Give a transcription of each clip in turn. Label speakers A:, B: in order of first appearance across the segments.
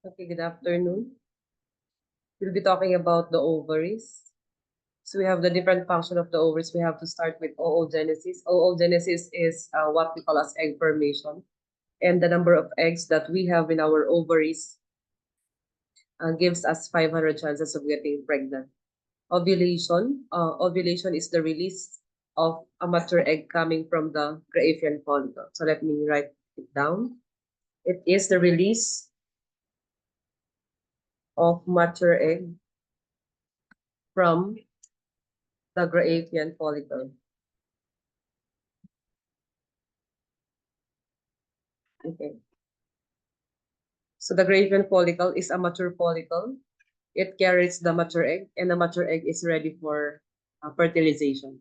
A: Okay, good afternoon. We'll be talking about the ovaries. So we have the different function of the ovaries. We have to start with oogenesis. Oogenesis is what we call as egg formation. And the number of eggs that we have in our ovaries gives us 500 chances of getting pregnant. Ovulation is the release of a mature egg coming from the Graafian follicle. So let me write it down. It is the release of mature egg from the Graafian follicle. Okay. So the Graafian follicle is a mature follicle. It carries the mature egg, and the mature egg is ready for fertilization.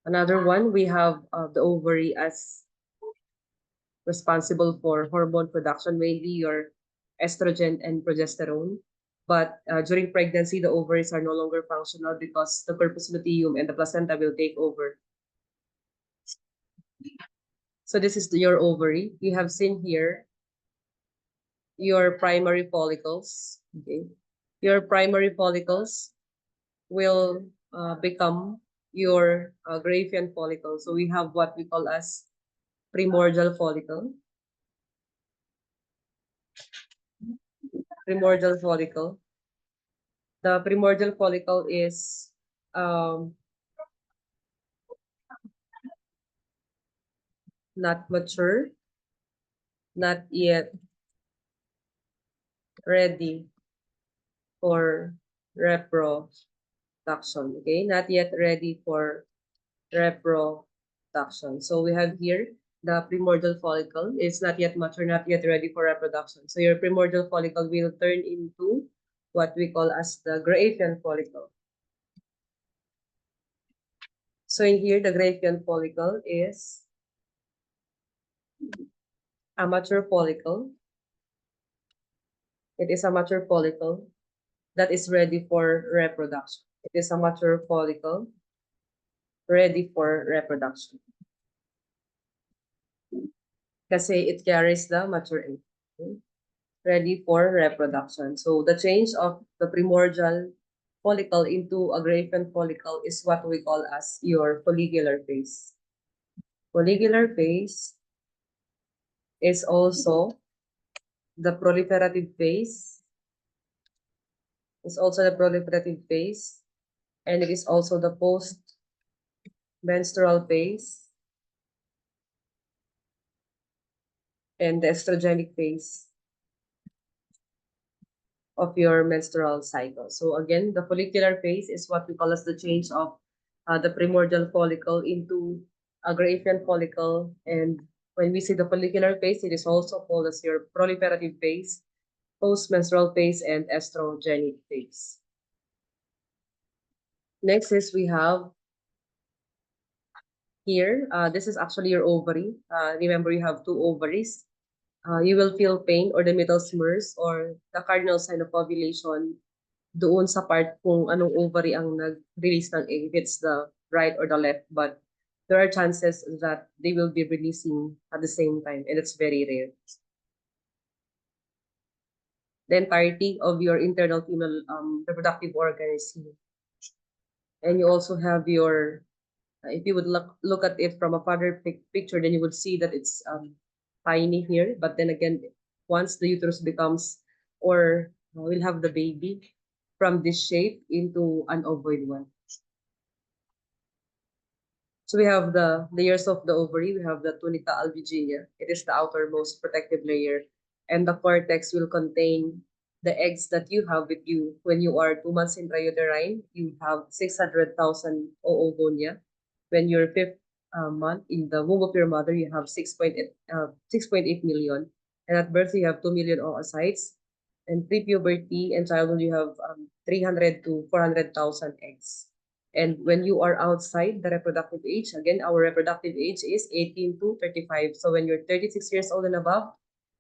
A: Another one, we have the ovary as responsible for hormone production, mainly your estrogen and progesterone. But during pregnancy, the ovaries are no longer functional because the corpus luteum and the placenta will take over. So this is your ovary. You have seen here your primary follicles. Okay, your primary follicles will become your Graafian follicle. So we have what we call as primordial follicle. Primordial follicle. The primordial follicle is not mature, not yet ready for reproduction. Okay, not yet ready for reproduction. So we have here the primordial follicle is not yet mature, not yet ready for reproduction. So your primordial follicle will turn into what we call as the Graafian follicle. So in here, the Graafian follicle is a mature follicle. It is a mature follicle that is ready for reproduction. It is a mature follicle ready for reproduction. Kasi it carries the mature egg. Okay? Ready for reproduction. So the change of the primordial follicle into a Graafian follicle is what we call as your follicular phase. Follicular phase is also the proliferative phase. It's also the proliferative phase, and it is also the post-menstrual phase and the estrogenic phase of your menstrual cycle. So again, the follicular phase is what we call as the change of the primordial follicle into a Graafian follicle. And when we see the follicular phase, it is also called as your proliferative phase, post-menstrual phase, and estrogenic phase. Next is we have here, this is actually your ovary. Remember, you have two ovaries. You will feel pain or the middle smears or the cardinal sign of ovulation doon sa part kung anong ovary ang nag-release ng egg, if it's the right or the left. But there are chances that they will be releasing at the same time, and it's very rare. The entirety of your internal female reproductive organ is here. And you also have your, if you would look at it from a father picture, then you would see that it's tiny here. But then again, once the uterus becomes, or will have the baby from this shape into an ovoid one. So we have the layers of the ovary. We have the tunica albuginea. It is the outermost protective layer. And the cortex will contain the eggs that you have with you when you are 2 months intrauterine. You have 600,000 oogonia. When you're fifth month in the womb of your mother, you have 6.8 million. And at birth, you have 2 million oocytes. And pre-puberty and childhood, you have 300 to 400,000 eggs. And when you are outside the reproductive age, again, our reproductive age is 18 to 35. So when you're 36 years old and above,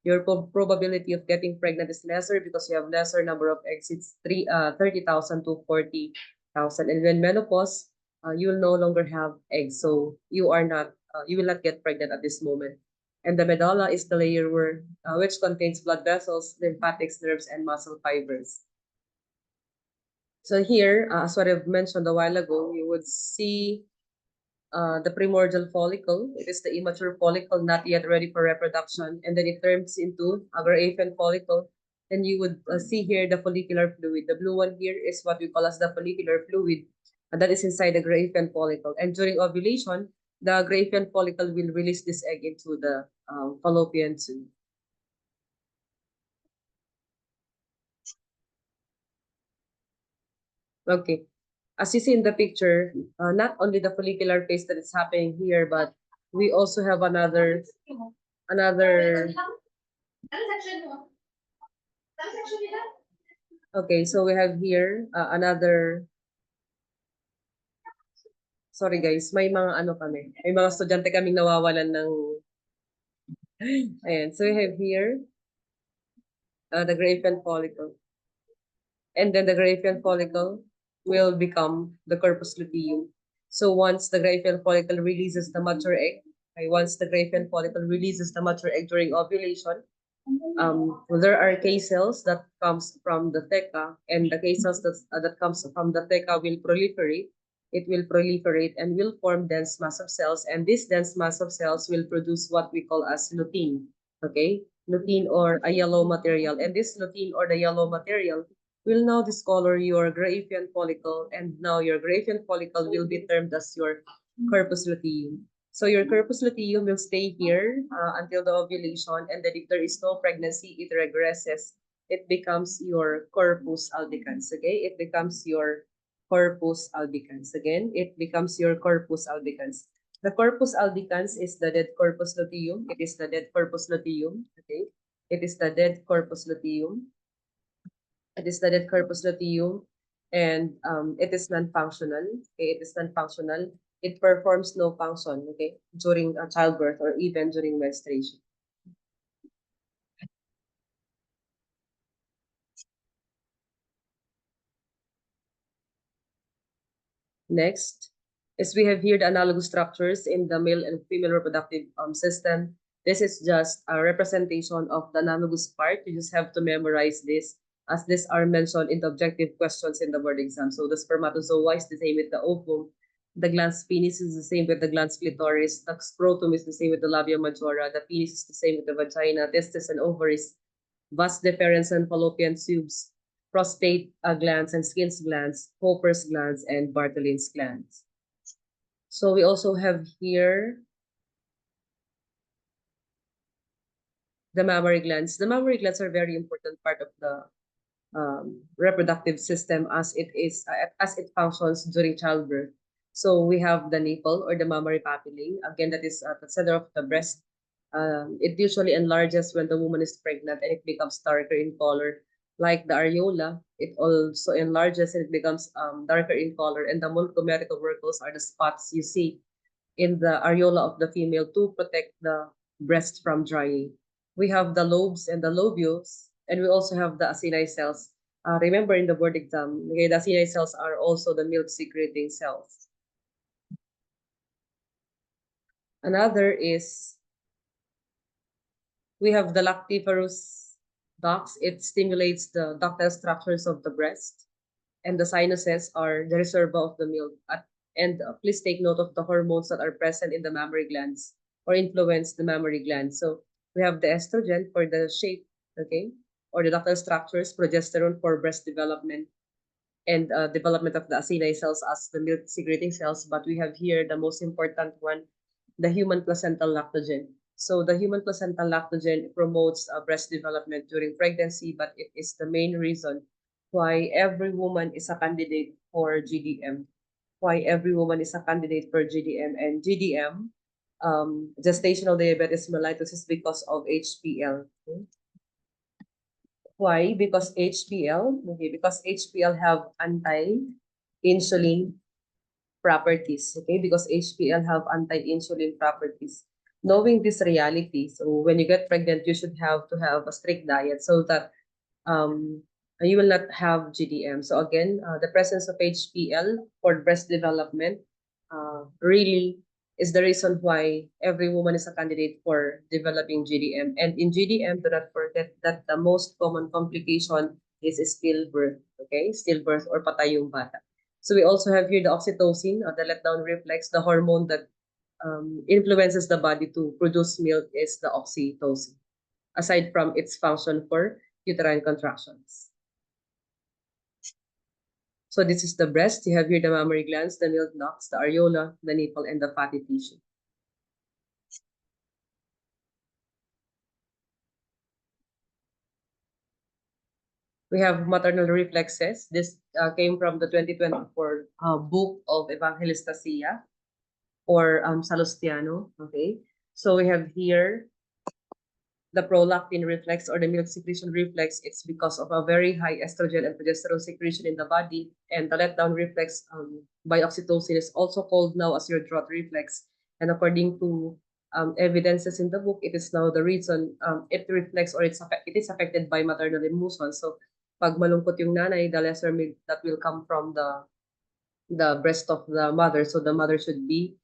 A: your probability of getting pregnant is lesser because you have lesser number of eggs. It's 30,000 to 40,000. And when menopause, you will no longer have eggs. So you are not you will not get pregnant at this moment. And the medulla is the layer where which contains blood vessels, lymphatics, nerves, and muscle fibers. So here, as what I've mentioned a while ago, you would see the primordial follicle. It is the immature follicle not yet ready for reproduction, and then it turns into a Graafian follicle. Then you would see here the follicular fluid. The blue one here is what we call as the follicular fluid, and that is inside the Graafian follicle. And during ovulation, the Graafian follicle will release this egg into the fallopian tube. Okay. As you see in the picture, not only the follicular phase that is happening here, but we also have another. Okay, so we have here another. Sorry guys, may mga ano kami. May mga estudyante kaming nawawalan ng. Ayan, so we have here the Graafian follicle. And then the Graafian follicle will become the corpus luteum. So once the Graafian follicle releases the mature egg, once the Graafian follicle releases the mature egg during ovulation, there are K cells that comes from the theca, and the K cells that comes from the theca will proliferate. It will proliferate and will form dense mass of cells, and this dense mass of cells will produce what we call as lutein. Okay, lutein or a yellow material, and this lutein or the yellow material will now discolor your Graafian follicle, and now your Graafian follicle will be termed as your corpus luteum. So your corpus luteum will stay here until the ovulation, and then if there is no pregnancy, it regresses. It becomes your corpus albicans. Okay, it becomes your corpus albicans. Again, it becomes your corpus albicans. The corpus albicans is the dead corpus luteum. It is the dead corpus luteum. Okay, it is the dead corpus luteum. It is the dead corpus luteum, and it is non-functional. Okay, it is non-functional. It performs no function. Okay, during childbirth or even during menstruation. Next is we have here the analogous structures in the male and female reproductive system. This is just a representation of the analogous part. You just have to memorize this, as these are mentioned in the objective questions in the board exam. So the spermatozoa is the same with the ovum. The glans penis is the same with the glans clitoris. The scrotum is the same with the labia majora. The penis is the same with the vagina, testes, and ovaries. Vas deferens and fallopian tubes, prostate glands and skin glands, Cooper's glands, and Bartholin's glands. So we also have here the mammary glands. The mammary glands are very important part of the reproductive system as it functions during childbirth. So we have the nipple or the mammary papillae. Again, that is at the center of the breast. It usually enlarges when the woman is pregnant and it becomes darker in color. Like the areola, it also enlarges and it becomes darker in color. And the monochromatic tubercles are the spots you see in the areola of the female to protect the breast from drying. We have the lobes and the lobules, and we also have the acini cells. Remember in the board exam, okay, the acini cells are also the milk secreting cells. Another is we have the lactiferous ducts. It stimulates the ductile structures of the breast, and the sinuses are the reservoir of the milk. And please take note of the hormones that are present in the mammary glands or influence the mammary glands. So we have the estrogen for the shape, okay, or the ductile structures, progesterone for breast development, and development of the acini cells as the milk secreting cells. But we have here the most important one, the human placental lactogen. So the human placental lactogen promotes breast development during pregnancy, but it is the main reason why every woman is a candidate for GDM. Why every woman is a candidate for GDM, and GDM, gestational diabetes mellitus, is because of HPL. Okay? Why? Because HPL, okay, because HPL have anti-insulin properties, okay, because HPL have anti-insulin properties. Knowing this reality, so when you get pregnant, you should have to have a strict diet so that you will not have GDM. So again, the presence of HPL for breast development really is the reason why every woman is a candidate for developing GDM. And in GDM, do not forget that the most common complication is stillbirth, okay? Stillbirth or patay yung bata. So we also have here the oxytocin, the letdown reflex, the hormone that influences the body to produce milk is the oxytocin, aside from its function for uterine contractions. So this is the breast. You have here the mammary glands, the milk ducts, the areola, the nipple, and the fatty tissue. We have maternal reflexes. This came from the 2024 book of Evangelista Sia or Salustiano. Okay, so we have here the prolactin reflex or the milk secretion reflex. It's because of a very high estrogen and progesterone secretion in the body, and the letdown reflex by oxytocin is also called now as your drought reflex. And according to evidences in the book, it is now the reason it reflects or it is affected by maternal emotion. So pag malungkot yung nanay, the lesser milk that will come from the breast of the mother. So the mother should be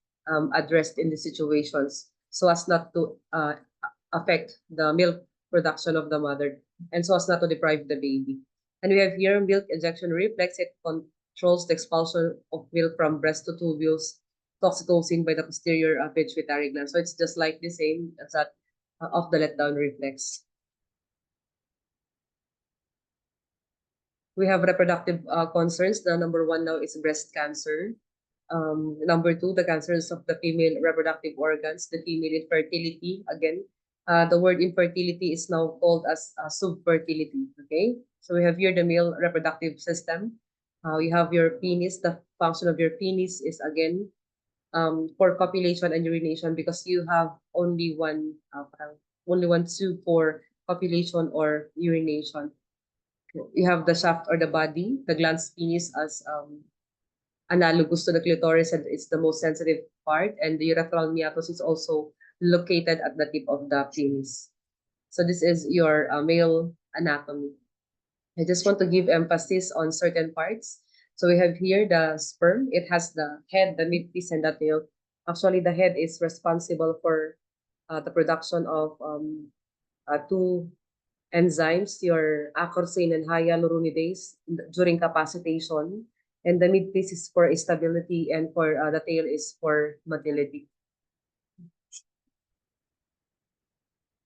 A: addressed in the situations so as not to affect the milk production of the mother and so as not to deprive the baby. And we have here milk ejection reflex. It controls the expulsion of milk from breast to tubules, oxytocin by the posterior pituitary gland. So it's just like the same as that of the letdown reflex. We have reproductive concerns. The number one now is breast cancer. Number two, the cancers of the female reproductive organs, the female infertility. Again, the word infertility is now called as subfertility. Okay, so we have here the male reproductive system. You have your penis. The function of your penis is again for copulation and urination because you have only one tube for copulation or urination. You have the shaft or the body, the glans penis as analogous to the clitoris, and it's the most sensitive part, and the urethral meatus is also located at the tip of the penis. So this is your male anatomy. I just want to give emphasis on certain parts. So we have here the sperm. It has the head, the midpiece, and the tail. Actually, the head is responsible for the production of two enzymes, your acrosin and hyaluronidase during capacitation. And the midpiece is for stability and for the tail is for motility.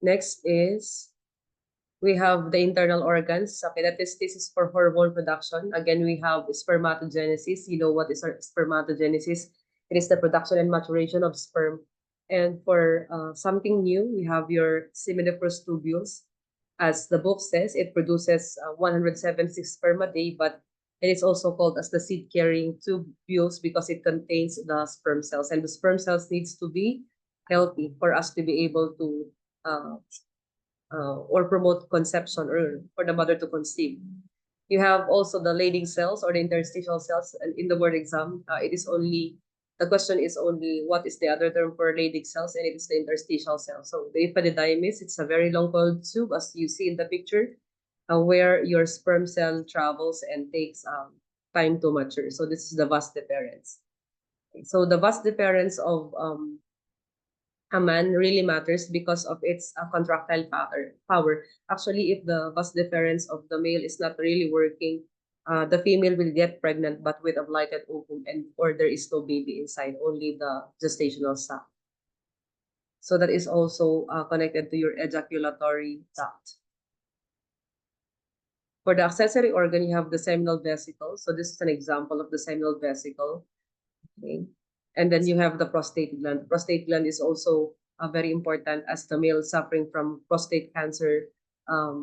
A: Next is we have the internal organs. Okay, this is for hormone production. Again, we have spermatogenesis. You know what is our spermatogenesis? It is the production and maturation of sperm. And for something new, we have your seminiferous tubules. As the book says, it produces 176 sperm a day, but it is also called as the seed-carrying tubules because it contains the sperm cells, and the sperm cells needs to be healthy for us to be able to or promote conception or for the mother to conceive. You have also the Leydig cells or the interstitial cells, and in the word exam, it is only the question is only what is the other term for Leydig cells, and it is the interstitial cells. So the epididymis, it's a very long coiled tube as you see in the picture, where your sperm cell travels and takes time to mature. So this is the vas deferens. So the vas deferens of a man really matters because of its contractile power. Actually, if the vas deferens of the male is not really working, the female will get pregnant but with a blighted ovum and or there is no baby inside, only the gestational sac. So that is also connected to your ejaculatory duct. For the accessory organ, you have the seminal vesicle. So this is an example of the seminal vesicle. Okay. And then you have the prostate gland. The prostate gland is also very important as the male suffering from prostate cancer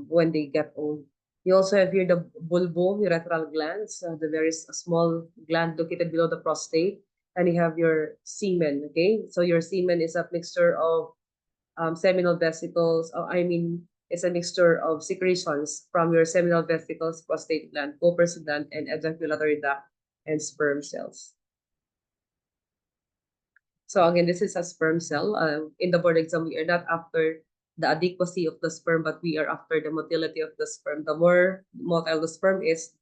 A: when they get old. You also have here the bulbourethral glands, the very small gland located below the prostate. And you have your semen, okay? So your semen is a mixture of seminal vesicles, it's a mixture of secretions from your seminal vesicles, prostate gland, Cooper's gland, and ejaculatory duct and sperm cells. So again, this is a sperm cell. In the board exam, we are not after the adequacy of the sperm, but we are after the motility of the sperm. The more motile the sperm is,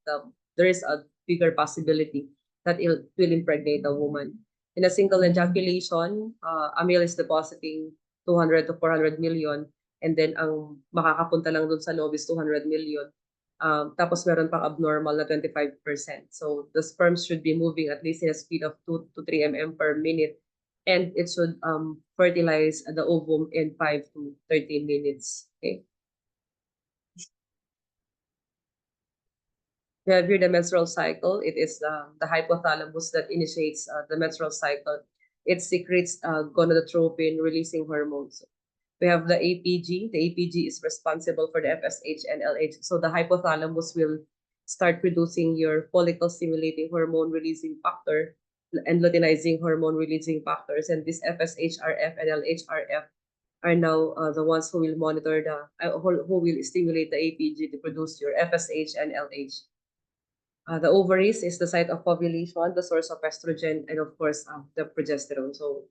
A: there is a bigger possibility that it will impregnate a woman. In a single ejaculation, a male is depositing 200 to 400 million, and then ang makakapunta lang dun sa loob is 200 million. Tapos meron pang abnormal na 25%. So the sperm should be moving at least in a speed of 2 to 3 mm per minute, and it should fertilize the ovum in 5 to 13 minutes. Okay. We have here the menstrual cycle. It is the hypothalamus that initiates the menstrual cycle. It secretes gonadotropin, releasing hormones. We have the APG. The APG is responsible for the FSH and LH. So the hypothalamus will start producing your follicle stimulating hormone releasing factor and luteinizing hormone releasing factors. And this FSHRF and LHRF are now the ones who will monitor who will stimulate the APG to produce your FSH and LH. The ovaries is the site of ovulation, the source of estrogen, and of course, the progesterone. So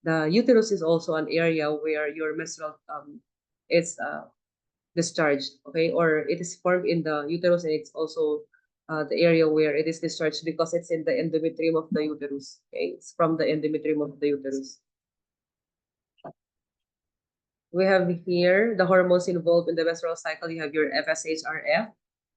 A: the uterus is also an area where your menstrual is discharged, okay, or it is formed in the uterus, and it's also the area where it is discharged because it's in the endometrium of the uterus. Okay, it's from the endometrium of the uterus. We have here the hormones involved in the menstrual cycle. You have your FSHRF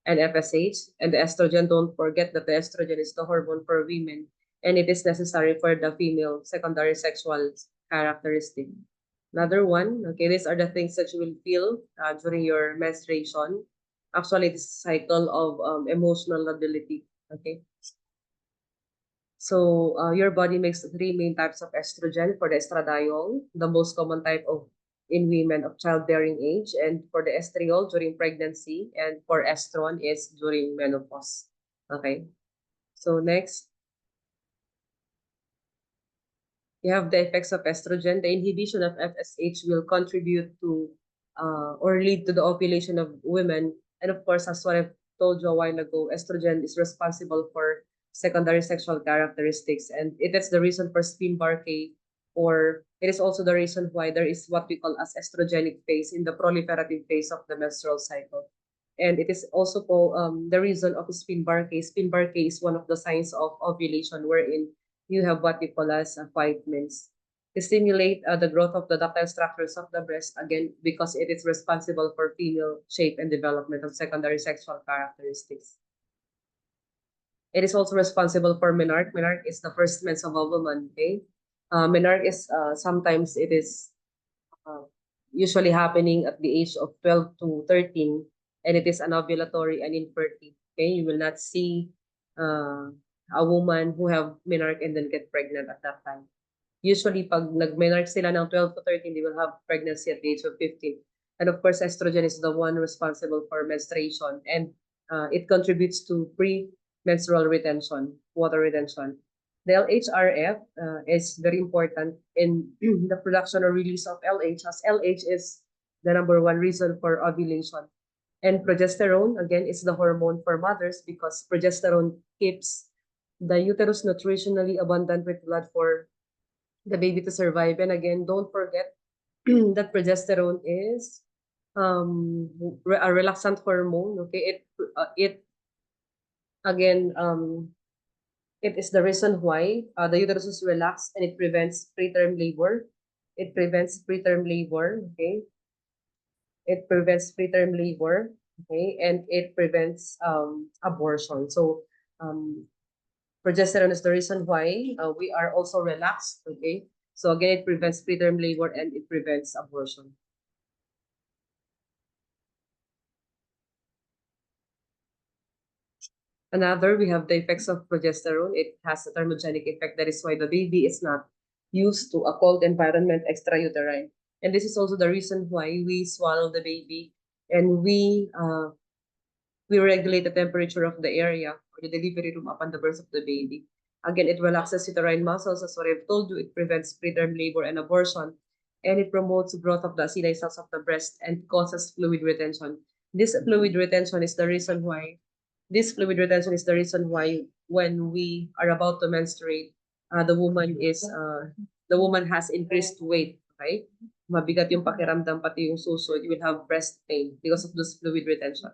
A: and FSH, and the estrogen. Don't forget that the estrogen is the hormone for women, and it is necessary for the female secondary sexual characteristic. Another one, okay, these are the things that you will feel during your menstruation. Actually, this cycle of emotional lability, okay? So your body makes three main types of estrogen for the estradiol, the most common type of in women of childbearing age, and for the estriol during pregnancy, and for estron is during menopause. Okay. So next, you have the effects of estrogen. The inhibition of FSH will contribute to or lead to the ovulation of women. And of course, as what I've told you a while ago, estrogen is responsible for secondary sexual characteristics. And it is the reason for Spin-Barré, or it is also the reason why there is what we call as estrogenic phase in the proliferative phase of the menstrual cycle. And it is also the reason of Spin-Barré. Spin-Barré is one of the signs of ovulation wherein you have what we call as appointments. To stimulate the growth of the ductile structures of the breast, again, because it is responsible for female shape and development of secondary sexual characteristics. It is also responsible for menarche. Menarche is the first mens of a woman, okay? Menarche is, sometimes it is usually happening at the age of 12 to 13, and it is anovulatory and infertile, okay? You will not see a woman who have menarche and then get pregnant at that time. Usually, pag nag-menarche sila ng 12 to 13, they will have pregnancy at the age of 15. And of course, estrogen is the one responsible for menstruation, and it contributes to pre-menstrual retention, water retention. The LHRF is very important in the production or release of LH, as LH is the number one reason for ovulation. And progesterone, again, is the hormone for mothers because progesterone keeps the uterus nutritionally abundant with blood for the baby to survive. And again, don't forget that progesterone is a relaxant hormone. Okay, it again it is the reason why the uterus is relaxed, and it prevents preterm labor. It prevents preterm labor. Okay, it prevents preterm labor. Okay, and it prevents abortion. So progesterone is the reason why we are also relaxed, okay? So again, it prevents preterm labor and it prevents abortion. Another, we have the effects of progesterone. It has a thermogenic effect. That is why the baby is not used to a cold environment extrauterine. And this is also the reason why we swallow the baby, and we regulate the temperature of the area or the delivery room upon the birth of the baby. Again, it relaxes uterine muscles, as what I've told you. It prevents preterm labor and abortion, and it promotes growth of the acini cells of the breast and causes fluid retention. This fluid retention is the reason why when we are about to menstruate, the woman has increased weight, right? Mabigat yung pakiramdam, pati yung suso, you will have breast pain because of this fluid retention.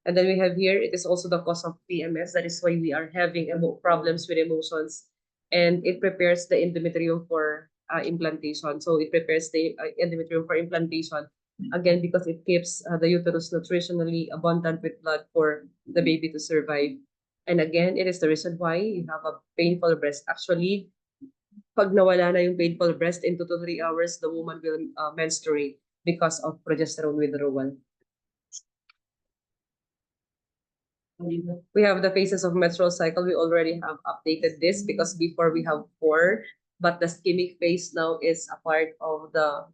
A: And then we have here, it is also the cause of PMS. That is why we are having problems with emotions and it prepares the endometrium for implantation. So it prepares the endometrium for implantation, again, because it keeps the uterus nutritionally abundant with blood for the baby to survive. And again, it is the reason why you have a painful breast. Actually, pag nawala na yung painful breast, in 2 to 3 hours, the woman will menstruate because of progesterone withdrawal. We have the phases of menstrual cycle. We already have updated this because before we have 4, but the ischemic phase now is a part of the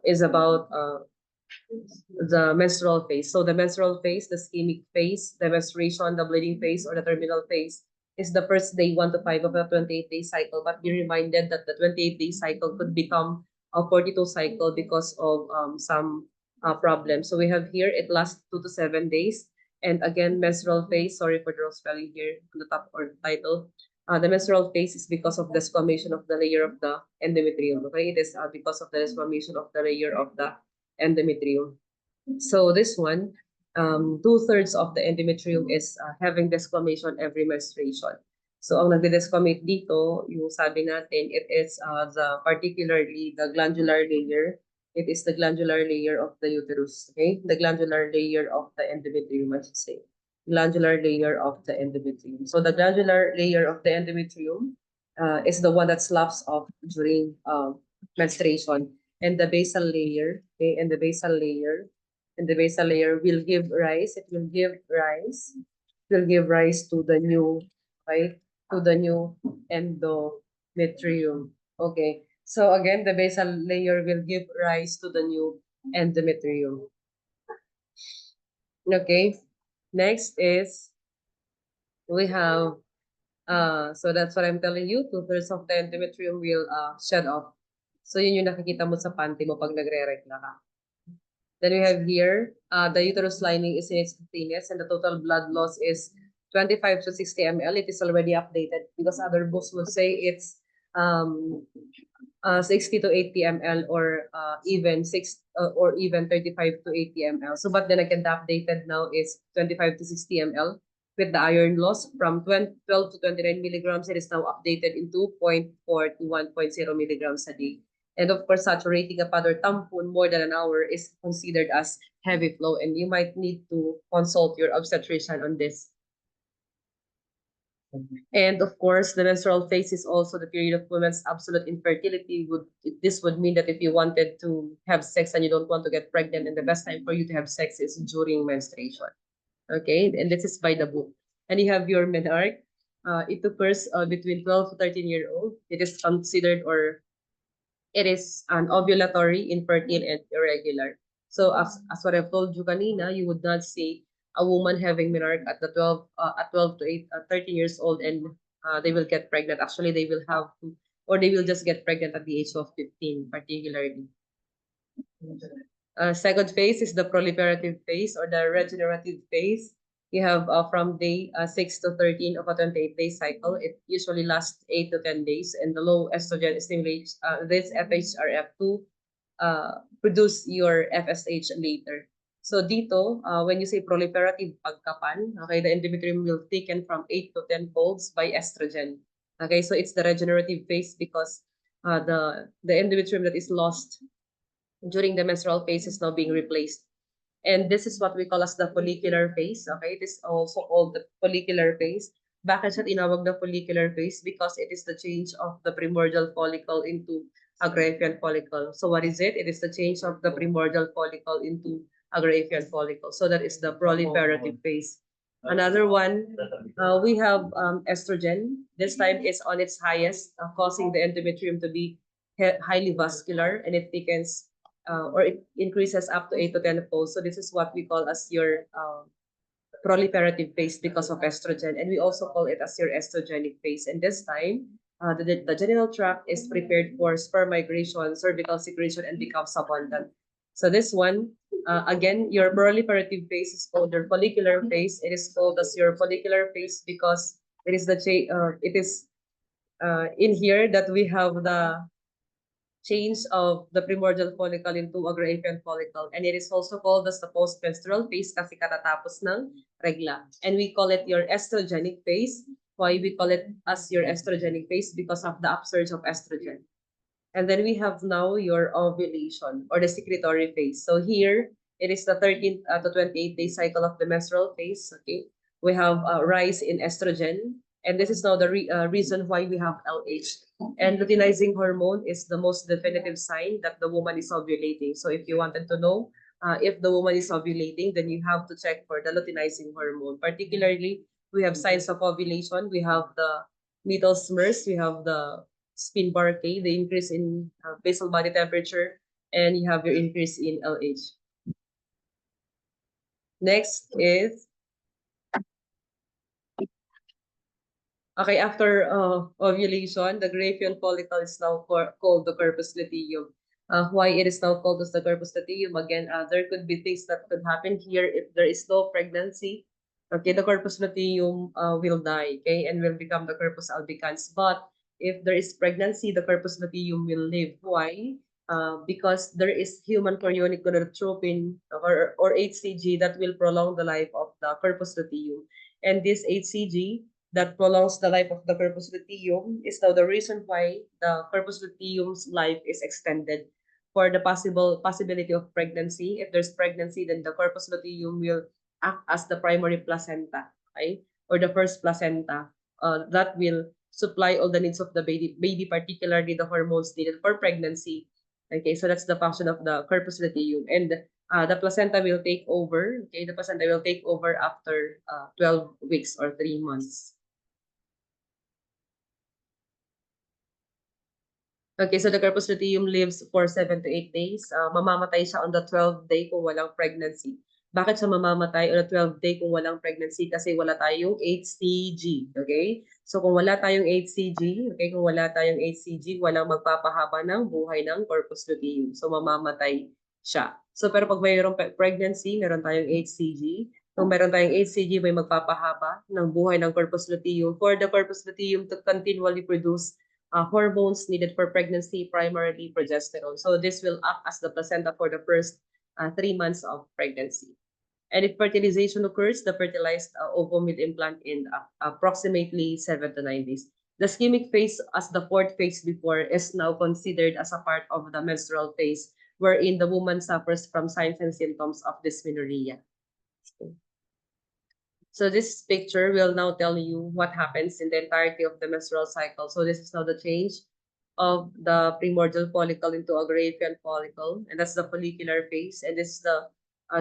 A: is about the menstrual phase. So the menstrual phase, the ischemic phase, the menstruation, the bleeding phase, or the terminal phase is the first day 1 to 5 of the 28-day cycle. But be reminded that the 28-day cycle could become a 42 cycle because of some problems. So we have here, it lasts 2 to 7 days. And again, menstrual phase, sorry for the wrong spelling here on the top or title. The menstrual phase is because of the desquamation of the layer of the endometrium. Okay, it is because of the desquamation of the layer of the endometrium. So this one, 2/3 of the endometrium is having desquamation every menstruation. So ang nagde-desquamate dito, yung sabi natin, it is particularly the glandular layer. It is the glandular layer of the uterus, okay? The glandular layer of the endometrium, I should say. Glandular layer of the endometrium. So the glandular layer of the endometrium is the one that sloughs off during menstruation. And the basal layer, okay, and the basal layer will give rise, will give rise to the new, okay, to the new endometrium. Okay, so again, the basal layer will give rise to the new endometrium. Okay, next is we have, so that's what I'm telling you, 2/3 of the endometrium will shed off. So yun yung nakikita mo sa panty mo pag nagre-regla ka. Then we have here, the uterus lining is in its thinnest and the total blood loss is 25 to 60 ml. It is already updated because other books would say it's 60 to 80 ml or even 35 to 80 ml. So, but then again, the updated now is 25 to 60 ml with the iron loss from 12 to 29 milligrams. It is now updated into 0.4 to 1.0 milligrams a day. And of course, saturating a pad or tampon more than an hour is considered as heavy flow, and you might need to consult your obstetrician on this. And of course, the menstrual phase is also the period of women's absolute infertility. This would mean that if you wanted to have sex and you don't want to get pregnant, and the best time for you to have sex is during menstruation. Okay, and this is by the book. And you have your menarche. It occurs between 12 to 13-year-old. It is considered, or it is an ovulatory, infertile, and irregular. So as what I've told you kanina, you would not see a woman having menarche at the 12 to 13 years old, and they will get pregnant. Actually, they will have to, or they will just get pregnant at the age of 15, particularly. Second phase is the proliferative phase or the regenerative phase. You have from day 6 to 13 of a 28-day cycle. It usually lasts 8 to 10 days, and the low estrogen stimulates this FHRF to produce your FSH later. So dito, when you say proliferative pagkapan, okay, the endometrium will thicken from 8 to 10 folds by estrogen. Okay, so it's the regenerative phase because the endometrium that is lost during the menstrual phase is now being replaced. And this is what we call as the follicular phase. Okay, it is also called the follicular phase. Bakit siya tinawag na follicular phase? Because it is the change of the primordial follicle into Agraffian follicle. So what is it? It is the change of the primordial follicle into Agraffian follicle. So that is the proliferative phase. Another one, we have estrogen. This time is on its highest, causing the endometrium to be highly vascular, and it thickens or it increases up to 8 to 10 folds. So this is what we call as your proliferative phase because of estrogen, and we also call it as your estrogenic phase. And this time, the genital tract is prepared for sperm migration, cervical secretion, and becomes abundant. So this one, again, your proliferative phase is called your follicular phase. It is called as your follicular phase because it is in here that we have the change of the primordial follicle into Agraffian follicle, and it is also called as the postmenstrual phase kasi katatapos ng regla. And we call it your estrogenic phase Why we call it as your estrogenic phase? Because of the upsurge of estrogen. And then we have now your ovulation or the secretory phase. So here, it is the 13th to 28th day cycle of the menstrual phase. Okay, we have a rise in estrogen, and this is now the reason why we have LH. And luteinizing hormone is the most definitive sign that the woman is ovulating. So if you wanted to know if the woman is ovulating, then you have to check for the luteinizing hormone. Particularly, we have signs of ovulation. We have the Mittels-Mers, we have the spin bar K, the increase in basal body temperature, and you have your increase in LH. Next is, okay, after ovulation, the Graafian follicle is now called the corpus luteum. Why it is now called as the corpus luteum? Again, there could be things that could happen here if there is no pregnancy. Okay, the corpus luteum will die, okay, and will become the corpus albicans. But if there is pregnancy, the corpus luteum will live. Why? Because there is human chorionic gonadotropin or HCG that will prolong the life of the corpus luteum. And this HCG that prolongs the life of the corpus luteum is now the reason why the corpus luteum's life is extended for the possibility of pregnancy. If there's pregnancy, then the corpus luteum will act as the primary placenta, okay, or the first placenta that will supply all the needs of the baby, particularly the hormones needed for pregnancy. Okay, so that's the function of the corpus luteum, and the placenta will take over. Okay, the placenta will take over after 12 weeks or 3 months. Okay, so the corpus luteum lives for 7 to 8 days. Mamamatay siya on the 12th day kung walang pregnancy. Bakit siya mamamatay on the 12th day kung walang pregnancy? Kasi wala tayong HCG. Okay? So kung wala tayong HCG, okay, kung wala tayong HCG, walang magpapahaba ng buhay ng corpus luteum. So mamamatay siya. So pero pag mayroong pregnancy, meron tayong HCG. Kung meron tayong HCG, may magpapahaba ng buhay ng corpus luteum for the corpus luteum to continually produce hormones needed for pregnancy, primarily progesterone. So this will act as the placenta for the first 3 months of pregnancy. And if fertilization occurs, the fertilized ovum will implant in approximately 7 to 9 days. The ischemic phase, as the fourth phase before, is now considered as a part of the menstrual phase, wherein the woman suffers from signs and symptoms of dysmenorrhea. So this picture will now tell you what happens in the entirety of the menstrual cycle. So this is now the change of the primordial follicle into a Graafian follicle, and that's the follicular phase. And this is the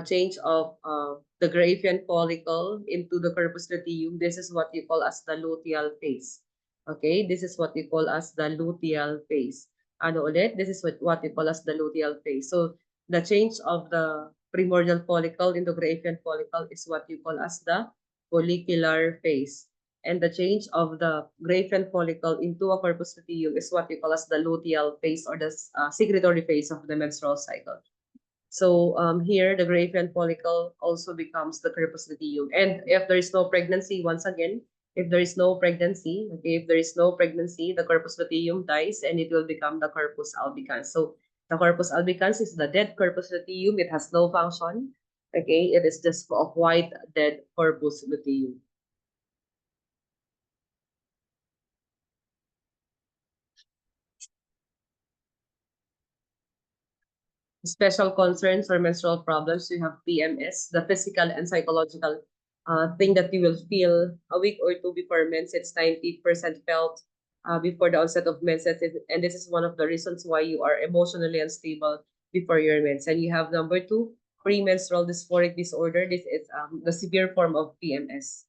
A: change of the Graafian follicle into the corpus luteum. This is what you call as the luteal phase. Okay, this is what you call as the luteal phase. Ano ulit? This is what you call as the luteal phase. So the change of the primordial follicle into Graafian follicle is what you call as the follicular phase. And the change of the Graafian follicle into a corpus luteum is what we call as the luteal phase or the secretory phase of the menstrual cycle. So here, the Graafian follicle also becomes the corpus luteum. And if there is no pregnancy, once again, if there is no pregnancy, okay, if there is no pregnancy, the corpus luteum dies and it will become the corpus albicans. So the corpus albicans is the dead corpus luteum. It has no function. Okay, it is just a white dead corpus luteum. Special concerns or menstrual problems, you have PMS, the physical and psychological thing that you will feel a week or two before menses. 90% felt before the onset of menses, and this is one of the reasons why you are emotionally unstable before your mens. And you have number two, premenstrual dysphoric disorder. This is the severe form of PMS.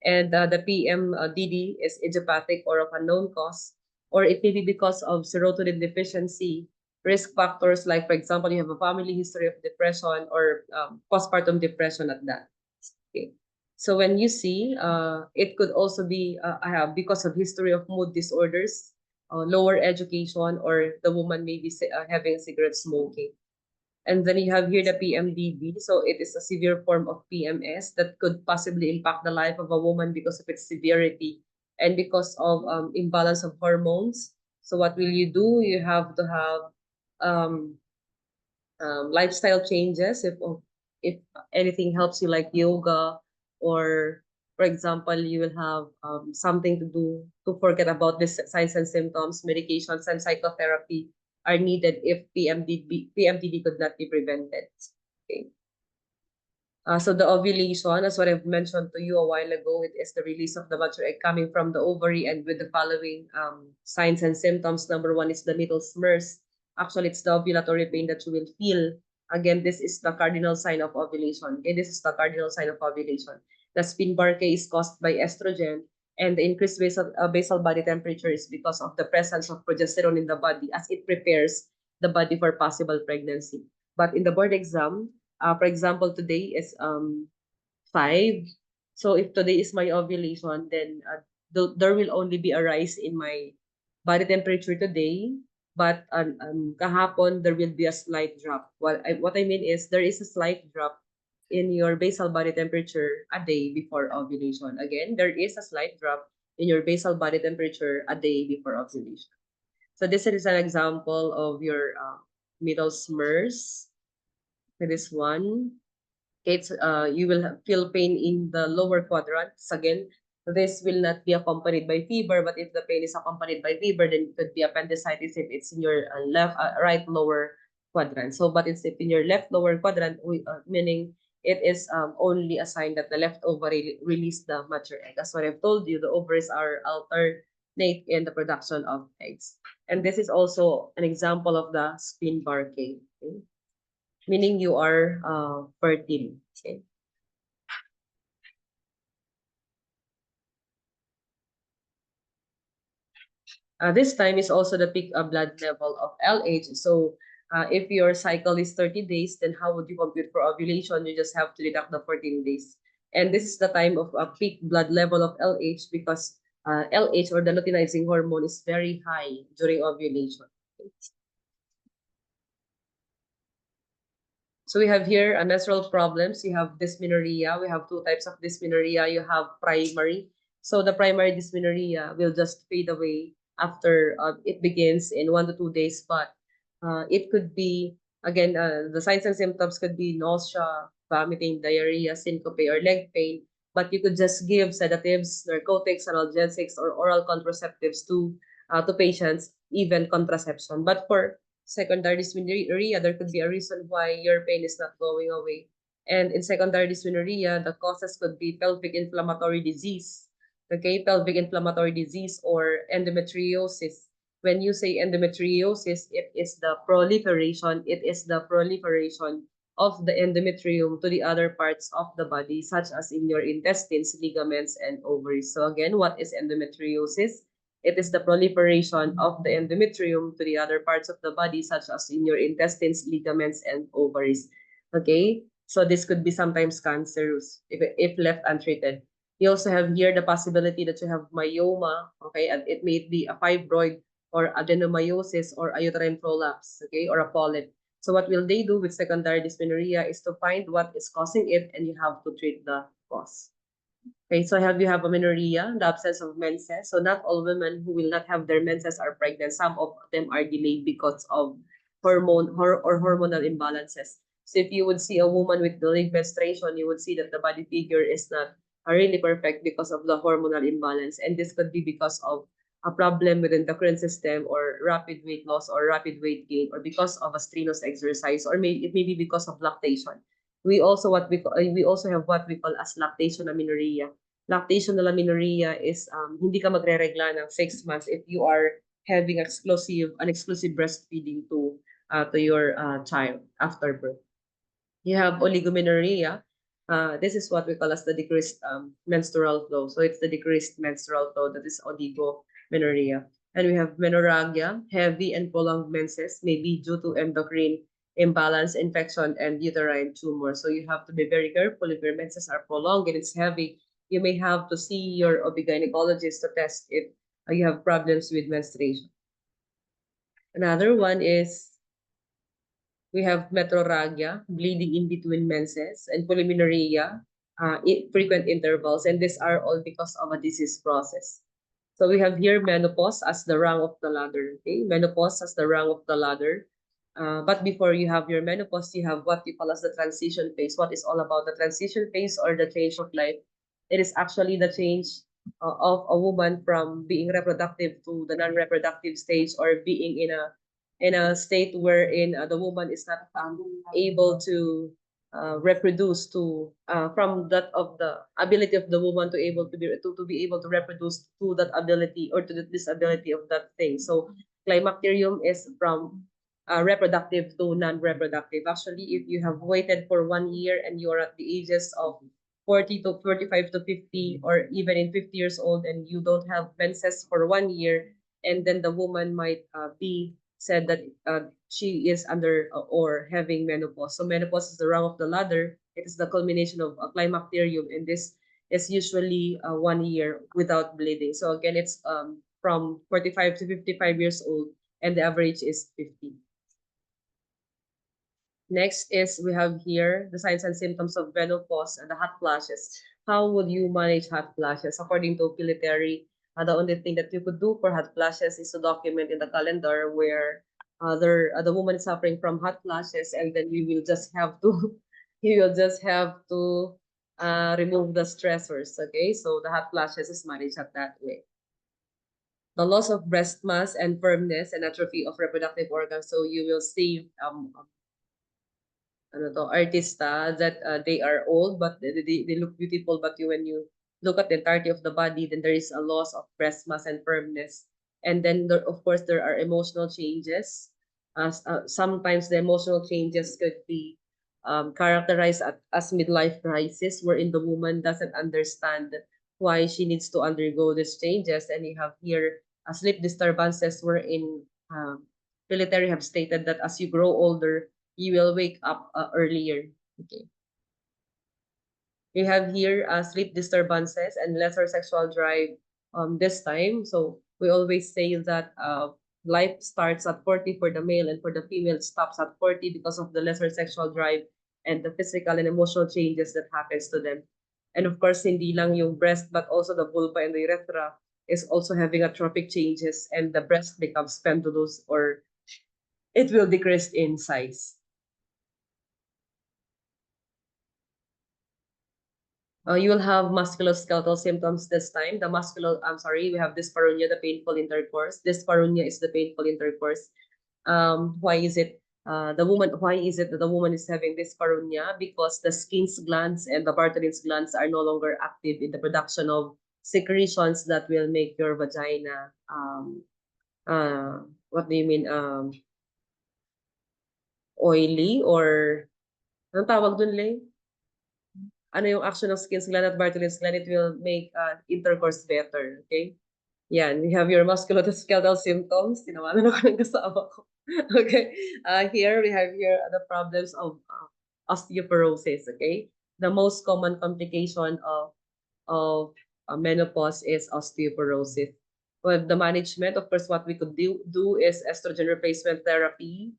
A: And the PMDD is idiopathic or of unknown cause, or it may be because of serotonin deficiency. Risk factors like, for example, you have a family history of depression or postpartum depression at that. Okay. So when you see, it could also be because of history of mood disorders, lower education, or the woman may be having cigarette smoking. And then you have here the PMDD. So it is a severe form of PMS that could possibly impact the life of a woman because of its severity and because of imbalance of hormones. So what will you do? You have to have um, lifestyle changes if anything helps you, like yoga or For example, you will have something to do to forget about the signs and symptoms. Medications and psychotherapy are needed if PMDD could not be prevented. Okay. So the ovulation, as what I've mentioned to you a while ago, it is the release of the mature egg coming from the ovary, and with the following signs and symptoms. Number one is the needle smears. Actually, it's the ovulatory pain that you will feel. Again, this is the cardinal sign of ovulation. Okay, this is the cardinal sign of ovulation. The spin barque is caused by estrogen, and the increased basal body temperature is because of the presence of progesterone in the body as it prepares the body for possible pregnancy. But in the board exam, for example, today is 5. So if today is my ovulation, then there will only be a rise in my body temperature today, but kahapon there will be a slight drop. What I mean is there is a slight drop in your basal body temperature a day before ovulation. Again, there is a slight drop in your basal body temperature a day before ovulation. So this is an example of your middle smears. This one, it's you will feel pain in the lower quadrants. Again, this will not be accompanied by fever, but if the pain is accompanied by fever, then it could be appendicitis if it's in your right lower quadrant. So, but it's if in your left lower quadrant, meaning it is only a sign that the left ovary released the mature egg. That's what I've told you. The ovaries are alternate in the production of eggs, and this is also an example of the spin barking. Okay? Meaning you are fertile. Okay. This time is also the peak blood level of LH. So if your cycle is 30 days, then how would you compute for ovulation? You just have to deduct the 14 days. And this is the time of a peak blood level of LH because LH, or the luteinizing hormone, is very high during ovulation. So we have here menstrual problems. You have dysmenorrhea. We have two types of dysmenorrhea. You have primary. So the primary dysmenorrhea will just fade away after it begins in 1 to 2 days. But it could be, again, the signs and symptoms could be nausea, vomiting, diarrhea, syncope, or leg pain. But you could just give sedatives, narcotics, analgesics, or oral contraceptives to patients, even contraception. But for secondary dysmenorrhea, there could be a reason why your pain is not going away. And in secondary dysmenorrhea, the causes could be pelvic inflammatory disease, okay, pelvic inflammatory disease or endometriosis. When you say endometriosis, it is the proliferation of the endometrium to the other parts of the body, such as in your intestines, ligaments, and ovaries. So again, what is endometriosis? It is the proliferation of the endometrium to the other parts of the body, such as in your intestines, ligaments, and ovaries. Okay? So this could be sometimes cancerous if left untreated. You also have here the possibility that you have myoma, okay, and it may be a fibroid or adenomyosis or a uterine prolapse, okay, or a polyp. So what will they do with secondary dysmenorrhea is to find what is causing it, and you have to treat the cause. Okay, so you have amenorrhea, the absence of menses. So not all women who will not have their menses are pregnant. Some of them are delayed because of or hormonal imbalances. So if you would see a woman with delayed menstruation, you would see that the body figure is not really perfect because of the hormonal imbalance. And this could be because of a problem within the endocrine system, or rapid weight loss, or rapid weight gain, or because of a strenuous exercise, or it may be because of lactation. We also have what we call as lactation amenorrhea. Lactation amenorrhea is hindi ka magre-regla ng 6 months if you are having an exclusive breastfeeding to your child after birth. You have oligomenorrhea. This is what we call as the decreased menstrual flow. So it's the decreased menstrual flow that is oligomenorrhea. And we have menorrhagia, heavy and prolonged menses, maybe due to endocrine imbalance, infection, and uterine tumor. So you have to be very careful if your menses are prolonged and it's heavy. You may have to see your OB-gynecologist to test if you have problems with menstruation. Another one is we have metrorrhagia, bleeding in between menses, and polymenorrhea, frequent intervals, and these are all because of a disease process. So we have here menopause as the rung of the ladder. Okay, menopause as the rung of the ladder. But before you have your menopause, you have what you call as the transition phase. What is all about the transition phase or the change of life? It is actually the change of a woman from being reproductive to the non-reproductive stage, or being in a state wherein the woman is not able to reproduce to from that of the ability of the woman to able to be able to reproduce to that ability or to the disability of that thing. So climacterium is from reproductive to non-reproductive. Actually, if you have waited for 1 year and you are at the ages of 40 to 45 to 50, or even in 50 years old, and you don't have menses for 1 year, and then the woman might be said that she is under or having menopause. So menopause is the rung of the ladder. It is the culmination of a climacterium, and this is usually 1 year without bleeding. So again, it's from 45 to 55 years old, and the average is 50. Next is we have here the signs and symptoms of menopause and the hot flashes. How would you manage hot flashes? According to Pilitary, the only thing that you could do for hot flashes is to document in the calendar where the woman is suffering from hot flashes, and then you will just have to you will just have to remove the stressors. Okay, so the hot flashes is managed at that way. The loss of breast mass and firmness and atrophy of reproductive organs. So you will see ano to, artista that they are old but they look beautiful, but when you look at the entirety of the body, then there is a loss of breast mass and firmness. And then there, of course, there are emotional changes. Sometimes the emotional changes could be characterized as midlife crisis, wherein the woman doesn't understand why she needs to undergo these changes. And you have here sleep disturbances, wherein military have stated that as you grow older, you will wake up earlier. Okay. We have here sleep disturbances and lesser sexual drive this time. So we always say that life starts at 40 for the male, and for the female stops at 40 because of the lesser sexual drive and the physical and emotional changes that happens to them. And of course, hindi lang yung breast, but also the vulva and the urethra is also having atrophic changes, and the breast becomes pendulous, or it will decrease in size. You will have musculoskeletal symptoms this time. We have dyspareunia, the painful intercourse. Dyspareunia is the painful intercourse. Why is it? Why is it that the woman is having dyspareunia? Because the skin's glands and the Bartholin's glands are no longer active in the production of secretions that will make your vagina, what do you mean, oily, or, anong tawag dun, Lay? Ano yung action ng skin gland at Bartholin's gland? It will make intercourse better. Okay? Yan, we have your musculoskeletal symptoms. Tinawanan ako ng kasama ko. Okay. Here, we have here the problems of osteoporosis. Okay? The most common complication of menopause is osteoporosis. With the management, of course, what we could do is estrogen replacement therapy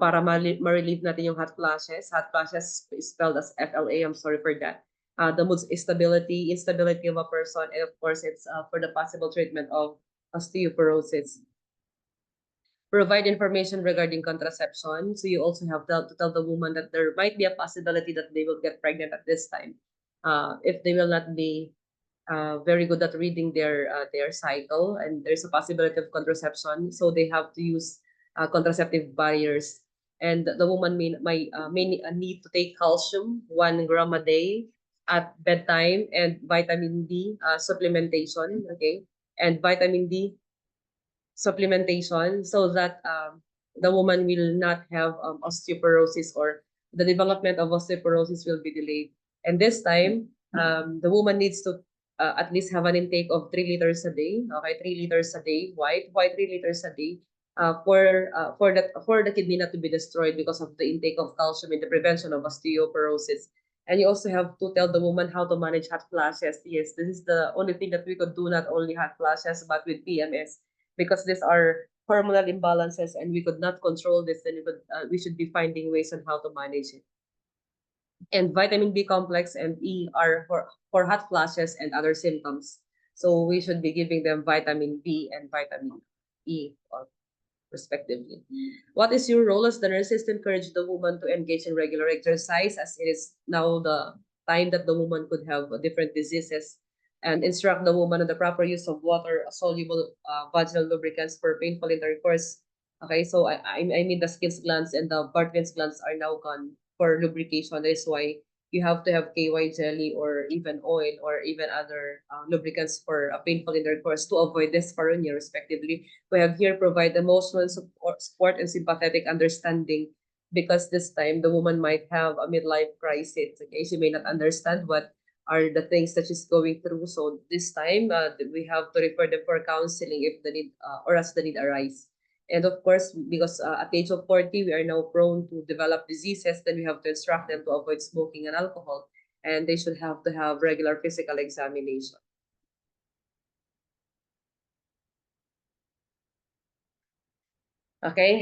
A: para ma-relieve natin yung hot flashes. Hot flashes is spelled as FLA. I'm sorry for that. The mood instability of a person, and of course, it's for the possible treatment of osteoporosis. Provide information regarding contraception. So you also have to tell the woman that there might be a possibility that they will get pregnant at this time. If they will not be very good at reading their cycle, and there's a possibility of contraception, so they have to use contraceptive barriers. And the woman may need to take calcium 1 gram a day at bedtime, and vitamin D supplementation. Okay, and vitamin D supplementation, so that the woman will not have osteoporosis, or the development of osteoporosis will be delayed. And this time, the woman needs to at least have an intake of 3 liters a day. Okay, 3 liters a day, white 3 liters a day, for the kidney not to be destroyed because of the intake of calcium in the prevention of osteoporosis. And you also have to tell the woman how to manage hot flashes. Yes, this is the only thing that we could do, not only hot flashes, but with PMS, because these are hormonal imbalances and we could not control this, then we should be finding ways on how to manage it. And vitamin B complex and E are for hot flashes and other symptoms. So we should be giving them vitamin B and vitamin E respectively. What is your role as the nurses to encourage the woman to engage in regular exercise, as it is now time that the woman could have different diseases, and instruct the woman on the proper use of water soluble vaginal lubricants for painful intercourse. Okay, so I mean the Skins glands and the Bartlett's glands are now gone for lubrication. That is why you have to have KY jelly or even oil or even other lubricants for a painful intercourse to avoid dyspareunia, respectively. We have here provide emotional support and sympathetic understanding, because this time the woman might have a midlife crisis. Okay, she may not understand what are the things that she's going through. So this time we have to refer them for counseling if the need or as the need arise. And of course, because at the age of 40, we are now prone to develop diseases, then we have to instruct them to avoid smoking and alcohol. And they should have to have regular physical examination. Okay,